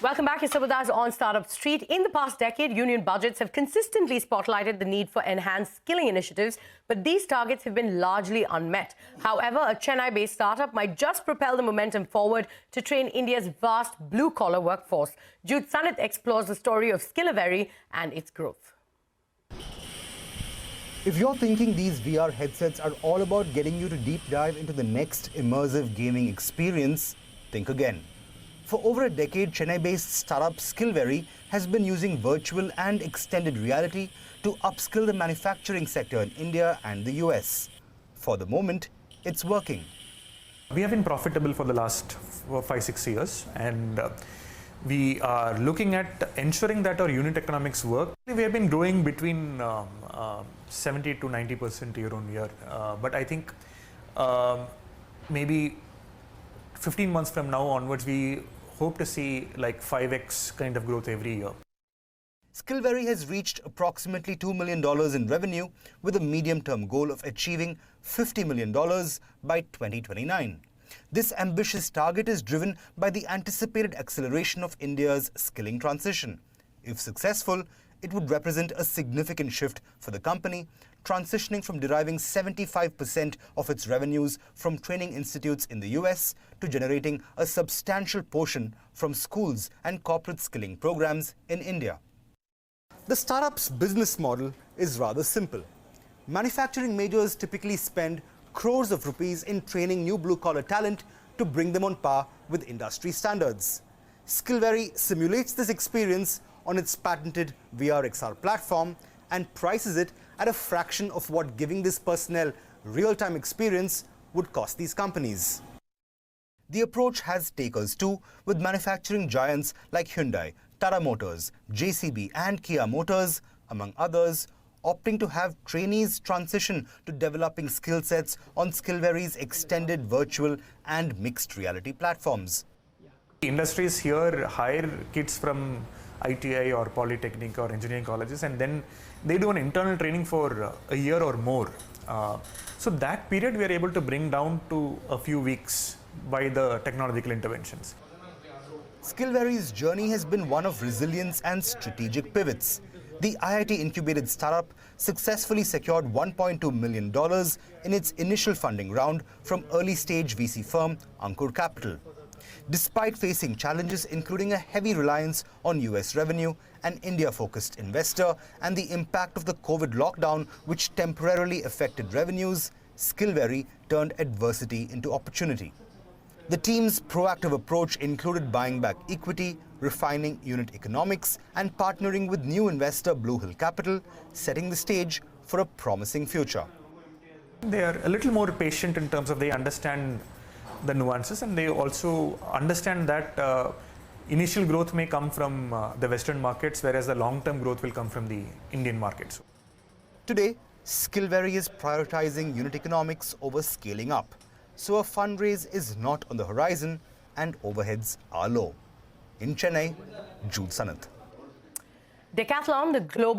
Welcome back. It's Sabarinath on Startup Street. In the past decade, union budgets have consistently spotlighted the need for enhanced skilling initiatives, but these targets have been largely unmet. However, a Chennai-based startup might just propel the momentum forward to train India's vast blue-collar workforce. Jude Sannith explores the story of Skillveri and its growth. If you're thinking these VR headsets are all about getting you to deep dive into the next immersive gaming experience, think again. For over a decade, Chennai-based startup Skillveri has been using virtual and extended reality to upskill the manufacturing sector in India and the US. For the moment, it's working. We have been profitable for the last 5-6 years, and we are looking at ensuring that our unit economics work. We have been growing between 70 to 90% year on year, but I think maybe 15 months from now onwards, we hope to see like 5x kind of growth every year. Skillveri has reached approximately $2 million in revenue with a medium-term goal of achieving $50 million by 2029. This ambitious target is driven by the anticipated acceleration of India's skilling transition. If successful, it would represent a significant shift for the company, transitioning from deriving 75% of its revenues from training institutes in the US to generating a substantial portion from schools and corporate skilling programs in India. The startup's business model is rather simple. Manufacturing majors typically spend crores of rupees in training new blue-collar talent to bring them on par with industry standards. Skillveri simulates this experience on its patented VR/XR platform and prices it at a fraction of what giving this personnel real-time experience would cost these companies. The approach has takers too, with manufacturing giants like Hyundai, Tata Motors, JCB and Kia Motors, among others, opting to have trainees transition to developing skill sets on Skillveri's extended virtual and mixed reality platforms. Industries here hire kids from ITI or Polytechnic or engineering colleges, and then they do an internal training for a year or more. So that period we are able to bring down to a few weeks by the technological interventions. Skillveri's journey has been one of resilience and strategic pivots. The IIT-incubated startup successfully secured $1.2 million in its initial funding round from early-stage VC firm Ankur Capital. Despite facing challenges including a heavy reliance on US revenue, an India-focused investor, and the impact of the COVID lockdown which temporarily affected revenues, Skillveri turned adversity into opportunity. The team's proactive approach included buying back equity, refining unit economics, and partnering with new investor Blue Hill Capital, setting the stage for a promising future. They are a little more patient in terms of they understand the nuances, and they also understand that initial growth may come from the Western markets, whereas the long-term growth will come from the Indian markets. Today, Skillveri is prioritizing unit economics over scaling up. So a fundraise is not on the horizon and overheads are low. In Chennai, Jude Sannith. Decathlon, the global